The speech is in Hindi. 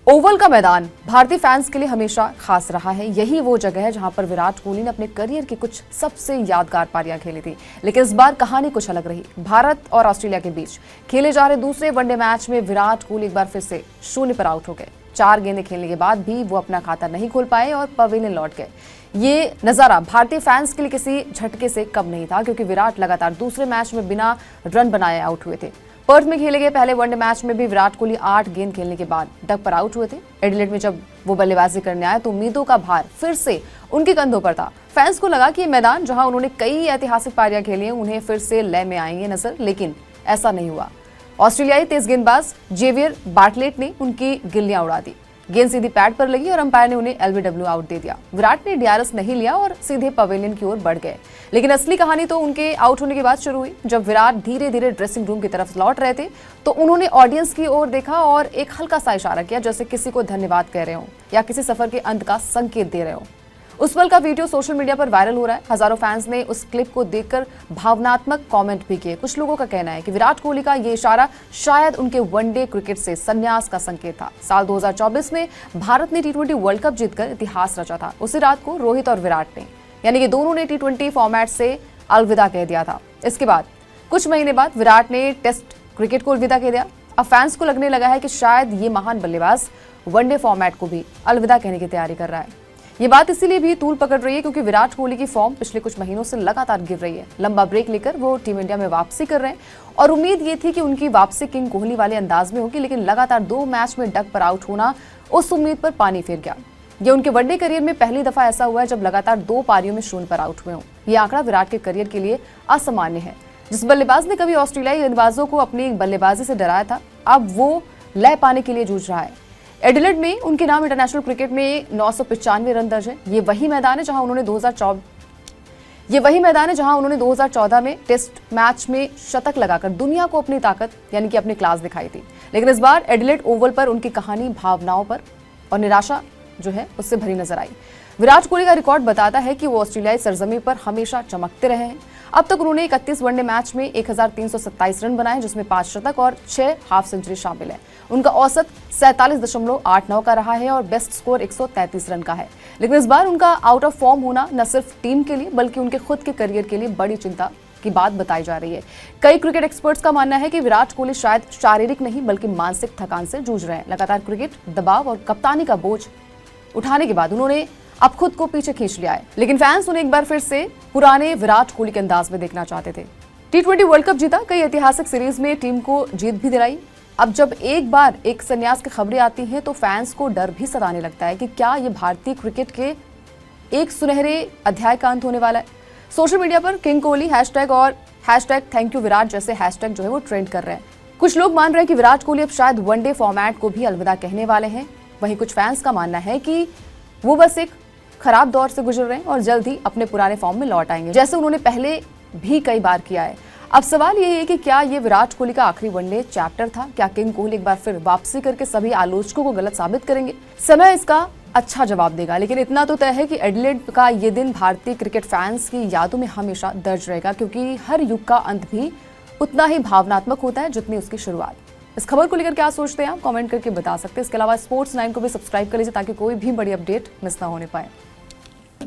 ओवल का मैदान भारतीय फैंस के लिए हमेशा खास रहा है। यही वो जगह है जहां पर विराट कोहली ने अपने करियर की कुछ सबसे यादगार पारियां खेली थी। लेकिन इस बार कहानी कुछ अलग रही। भारत और ऑस्ट्रेलिया के बीच खेले जा रहे दूसरे वनडे मैच में विराट कोहली एक बार फिर से 0 पर आउट हो गए। 4 गेंदें खेलने के बाद भी वो अपना खाता नहीं खोल पाए और पवेलियन लौट गए। ये नजारा भारतीय फैंस के लिए किसी झटके से कम नहीं था, क्योंकि विराट लगातार दूसरे मैच में बिना रन बनाए आउट हुए थे। पर्थ में खेले गए पहले वनडे मैच में भी विराट कोहली 8 गेंद खेलने के बाद डक पर आउट हुए थे। एडिलेड में जब वो बल्लेबाजी करने आए तो उम्मीदों का भार फिर से उनके कंधों पर था। फैंस को लगा कि ये मैदान जहां उन्होंने कई ऐतिहासिक पारियां खेली हैं, उन्हें फिर से लय में आएंगे नजर, लेकिन ऐसा नहीं हुआ। ऑस्ट्रेलियाई तेज गेंदबाज जेवियर बार्टलेट ने उनकी गिल्लियां उड़ा दी। गेंद सीधी पैड पर लगी और अंपायर ने उन्हें एलबीडब्ल्यू आउट दे दिया। विराट ने डीआरएस नहीं लिया और सीधे पवेलियन की ओर बढ़ गए। लेकिन असली कहानी तो उनके आउट होने के बाद शुरू हुई। जब विराट धीरे धीरे ड्रेसिंग रूम की तरफ लौट रहे थे तो उन्होंने ऑडियंस की ओर देखा और एक हल्का सा इशारा किया, जैसे किसी को धन्यवाद कह रहे हो या किसी सफर के अंत का संकेत दे रहे हो। उस पल का वीडियो सोशल मीडिया पर वायरल हो रहा है। हजारों फैंस ने उस क्लिप को देखकर भावनात्मक कमेंट भी किए। कुछ लोगों का कहना है कि विराट कोहली का ये इशारा शायद उनके वनडे क्रिकेट से संन्यास का संकेत था। साल 2024 में भारत ने टी20 वर्ल्ड कप जीतकर इतिहास रचा था। उसी रात को रोहित और विराट ने, यानी कि दोनों ने टी20 फॉर्मेट से अलविदा कह दिया था। इसके बाद कुछ महीने बाद विराट ने टेस्ट क्रिकेट को अलविदा कह दिया। अब फैंस को लगने लगा है कि शायद ये महान बल्लेबाज वनडे फॉर्मेट को भी अलविदा कहने की तैयारी कर रहा है। ये बात इसीलिए भी तूल पकड़ रही है क्योंकि विराट कोहली की फॉर्म पिछले कुछ महीनों से लगातार गिर रही है। लंबा ब्रेक लेकर वो टीम इंडिया में वापसी कर रहे हैं और उम्मीद ये थी कि उनकी वापसी किंग कोहली वाले अंदाज में होगी, लेकिन लगातार 2 मैच में डक पर आउट होना उस उम्मीद पर पानी फिर गया। ये उनके वनडे करियर में पहली दफा ऐसा हुआ है जब लगातार 2 पारियों में 0 पर आउट हुए हों। ये आंकड़ा विराट के करियर के लिए असामान्य है। जिस बल्लेबाज ने कभी ऑस्ट्रेलियाई गेंदबाजों को अपनी बल्लेबाजी से डराया था, अब वो लय पाने के लिए जूझ रहा है। एडिलेड में उनके नाम इंटरनेशनल क्रिकेट में 995 रन दर्ज है। ये वही मैदान है जहां उन्होंने 2014 में टेस्ट मैच में शतक लगाकर दुनिया को अपनी ताकत यानी कि अपनी क्लास दिखाई थी। लेकिन इस बार एडिलेड ओवल पर उनकी कहानी भावनाओं पर और निराशा जो है उससे भरी नजर आई। विराट कोहली का रिकॉर्ड बताता है कि वो ऑस्ट्रेलियाई सरजमी पर हमेशा चमकते रहे हैं। अब तक उन्होंने 31 वनडे मैच में 1327 रन बनाए, जिसमें 5 शतक और 6 हाफ सेंचुरी शामिल है। उनका औसत 47.89 का रहा है और बेस्ट स्कोर 133 रन का है। लेकिन इस बार उनका आउट ऑफ फॉर्म होना न सिर्फ टीम के लिए बल्कि उनके खुद के करियर के लिए बड़ी चिंता की बात बताई जा रही है। कई क्रिकेट एक्सपर्ट्स का मानना है कि विराट कोहली शायद शारीरिक नहीं बल्कि मानसिक थकान से जूझ रहे हैं। लगातार क्रिकेट दबाव और कप्तानी का बोझ उठाने के बाद उन्होंने अब खुद को पीछे खींच लिया है। लेकिन फैंस उन्हें एक बार फिर से पुराने विराट कोहली के अंदाज में देखना चाहते थे। टी20 वर्ल्ड कप जीता, कई ऐतिहासिक सीरीज में टीम को जीत भी दिलाई। अब जब एक बार एक संन्यास की खबरें आती हैं तो फैंस को डर भी सताने लगता है कि क्या ये भारतीय क्रिकेट के एक सुनहरे अध्याय का अंत होने वाला है। सोशल मीडिया पर किंग कोहली हैशटैग और हैशटैग थैंक यू विराट जैसे हैशटैग जो है वो ट्रेंड कर रहे हैं। कुछ लोग मान रहे हैं कि विराट कोहली अब शायद वनडे फॉर्मेट को भी अलविदा कहने वाले हैं। वहीं कुछ फैंस का मानना है कि वो बस एक खराब दौर से गुजर रहे हैं और जल्द ही अपने पुराने फॉर्म में लौट आएंगे, जैसे उन्होंने पहले भी कई बार किया है। अब सवाल ये है कि क्या ये विराट कोहली का आखिरी वनडे चैप्टर था? क्या किंग कोहली एक बार फिर वापसी करके सभी आलोचकों को गलत साबित करेंगे? समय इसका अच्छा जवाब देगा। लेकिन इतना तो तय है कि एडिलेड का ये दिन भारतीय क्रिकेट फैंस की यादों में हमेशा दर्ज रहेगा, क्योंकि हर युग का अंत भी उतना ही भावनात्मक होता है जितनी उसकी शुरुआत। इस खबर को लेकर क्या सोचते हैं आप कमेंट करके बता सकते हैं। इसके अलावा स्पोर्ट्स 9 को भी सब्सक्राइब कर लीजिए ताकि कोई भी बड़ी अपडेट मिस ना होने पाए।